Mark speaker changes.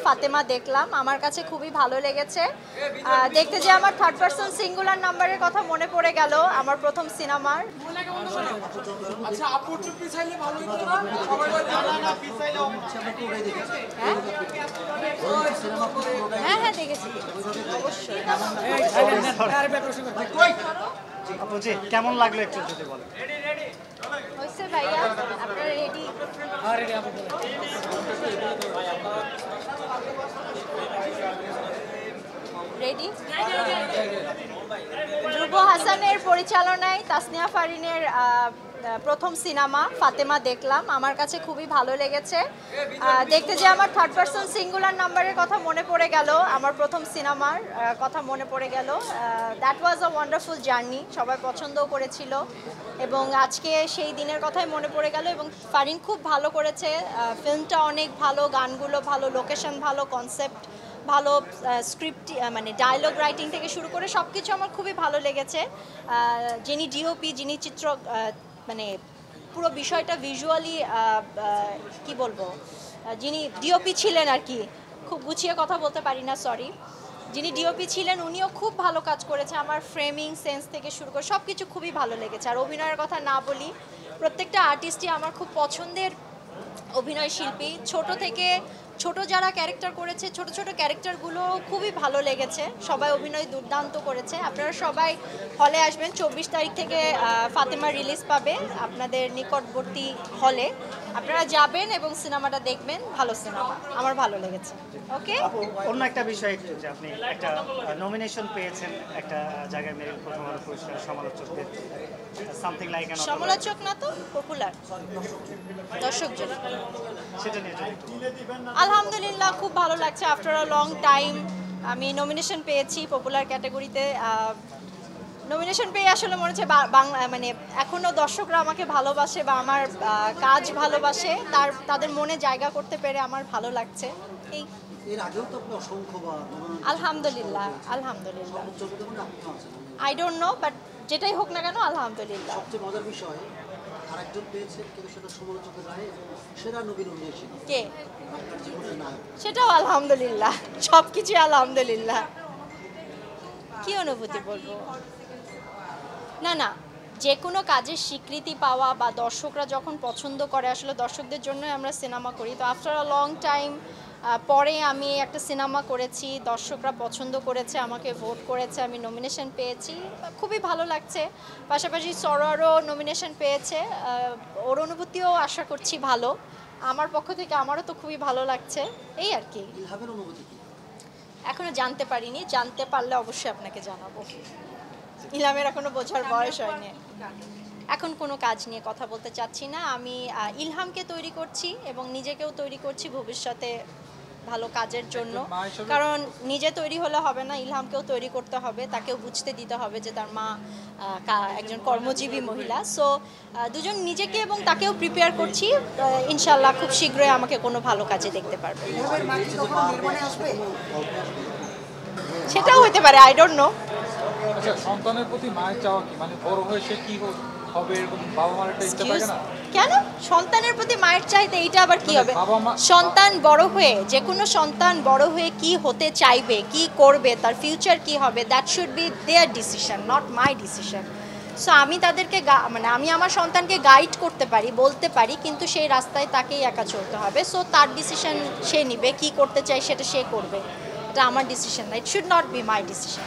Speaker 1: ফাতেমা দেখলাম, আমার কাছে খুবই ভালো লেগেছে। দেখতে যে আমার থার্ড পারসন সিঙ্গুলার নাম্বারের কথা মনে পড়ে গেল আমার প্রথম সিনেমার। হ্যাঁ হ্যাঁ দেখেছি অবশ্যই।
Speaker 2: আপু জি কেমন লাগলো একটু যদি বলেন।
Speaker 1: হয়েছে ভাইয়া, আপনারা রেডি? রেডি? ধ্রুব হাসানের পরিচালনায় তাসনিয়া ফারিনের প্রথম সিনেমা ফাতেমা দেখলাম, আমার কাছে খুবই ভালো লেগেছে। দেখতে যে আমার থার্ড পারসন সিঙ্গুলার নাম্বারের কথা মনে পড়ে গেল আমার প্রথম সিনেমার কথা মনে পড়ে গেল। That was a wonderful journey, সবাই পছন্দও করেছিল এবং আজকে সেই দিনের কথাই মনে পড়ে গেল। এবং ফারিন খুব ভালো করেছে, ফিল্মটা অনেক ভালো, গানগুলো ভালো, লোকেশন ভালো, কনসেপ্ট ভালো, স্ক্রিপ্ট মানে ডায়লগ রাইটিং থেকে শুরু করে সব কিছু আমার খুবই ভালো লেগেছে। যিনি ডিওপি, যিনি চিত্র মানে পুরো বিষয়টা ভিজুয়ালি কি বলবো, যিনি ডিওপি ছিলেন আর কি, খুব গুছিয়ে কথা বলতে পারি না, সরি। যিনি ডিওপি ছিলেন উনিও খুব ভালো কাজ করেছে, আমার ফ্রেমিং সেন্স থেকে শুরু করে সব কিছু খুবই ভালো লেগেছে। আর অভিনয়ের কথা না বলি, প্রত্যেকটা আর্টিস্টই আমার খুব পছন্দের অভিনয় শিল্পী। ছোট যারা ক্যারেক্টার করেছে, ছোট ছোট ক্যারেক্টারগুলো খুবই ভালো লেগেছে, সবাই অভিনয় দুর্দান্ত করেছে। আপনারা সবাই হলে আসবেন, 24 তারিখ থেকে ফাতেমা রিলিজ পাবে আপনাদের নিকটবর্তী হলে, আপনারা যাবেন এবং সিনেমাটা দেখবেন। ভালো সিনেমা, আমার ভালো লেগেছে। ওকে,
Speaker 2: অন্য একটা বিষয় একটু, যে আপনি একটা নমিনেশন পেয়েছেন একটা জায়গায়, মেরিল প্রথম আলো পুরস্কার সমালোচকদের, সামথিং লাইক অ্যান
Speaker 1: সমালোচক না তো পপুলার দর্শক জন।
Speaker 2: সেটা নিয়ে যদি
Speaker 1: আলহামদুলিল্লাহ খুব ভালো লাগছে, আফটার আ লং টাইম আমি নমিনেশন পেয়েছি পপুলার ক্যাটাগরিতে। নমিনেশন পেয়ে আসলে মনে হচ্ছে বাংলা মানে এখনও দর্শকরা আমাকে ভালোবাসে বা আমার কাজ ভালোবাসে, তাদের মনে জায়গা করতে পেরে আমার ভালো লাগছে। এই
Speaker 3: এর আগেও তো আপনি অসংখ্যবার
Speaker 1: আলহামদুলিল্লাহ, আলহামদুলিল্লাহ। আই ডোন্ট নো, বাট যেটাই হোক না কেন আলহামদুলিল্লাহ।
Speaker 3: সবচেয়ে মজার বিষয় আরেকজন পেয়েছেন, কিন্তু সেটা সমালোচকের রায়ে সেরা নবীন উন্নয়ন
Speaker 1: কে?
Speaker 3: আপনার জীবনের নায়ক।
Speaker 1: সেটাও আলহামদুলিল্লাহ, সব কিছু আলহামদুলিল্লাহ। কি অনুভূতি বলবো, না না, যে কোনো কাজের স্বীকৃতি পাওয়া বা দর্শকরা যখন পছন্দ করে, আসলে দর্শকদের জন্যই আমরা সিনেমা করি। তো আফটার আ লং টাইম পরে আমি একটা সিনেমা করেছি, দর্শকরা পছন্দ করেছে, আমাকে ভোট করেছে, আমি নমিনেশন পেয়েছি, খুবই ভালো লাগছে। পাশাপাশি সরোয়ারও নমিনেশন পেয়েছে, ওর অনুভূতিও আশা করছি ভালো। আমার পক্ষ থেকে আমারও তো খুবই ভালো লাগছে, এই আর কি।
Speaker 3: ইলহামের অনুভূতি কি?
Speaker 1: এখনো জানতে পারিনি, জানতে পারলে অবশ্যই আপনাকে জানাবো। ইলহামের এখনো বোঝার বয়স হয়নি, এখন কোনো কাজ নিয়ে কথা বলতে চাচ্ছি না। আমি ইলহামকে তৈরি করছি এবং নিজেকেও তৈরি করছি ভবিষ্যতে ভালো কাজের জন্য। কারণ নিজে তৈরি হলে হবে না, ইলহামকেও তৈরি করতে হবে, তাকেও বুঝতে দিতে হবে যে তার মা একজন কর্মজীবী মহিলা। সো দুজন নিজেকে এবং তাকেও প্রিপেয়ার করছি, ইনশাল্লাহ খুব শীঘ্রই আমাকে কোনো ভালো কাজে দেখতে পারবে। সেটাও হতে পারে, আই ডোন্ট নো।
Speaker 4: আচ্ছা, সন্তানের প্রতি মায়ের চাওয়া কি, মানে বড় হয়ে সে কি হবে এরকম বাবা মার একটা ইচ্ছা থাকে না?
Speaker 1: কেন সন্তানের প্রতি মায়ের চাইতে এইটা আবার কি হবে? সন্তান বড় হয়ে, যে কোনো সন্তান বড় হয়ে কি হতে চাইবে, কি করবে, তার ফিউচার কি হবে, that should be there decision, not my decision. So আমি তাদেরকে মানে আমি আমার সন্তানকে গাইড করতে পারি, বলতে পারি, কিন্তু সেই রাস্তায় তাকেই একা চলতে হবে। সো তার ডিসিশন সে নিবে, কি করতে চাই সেটা সে করবে, এটা আমার ডিসিশন না, it should not be my decision.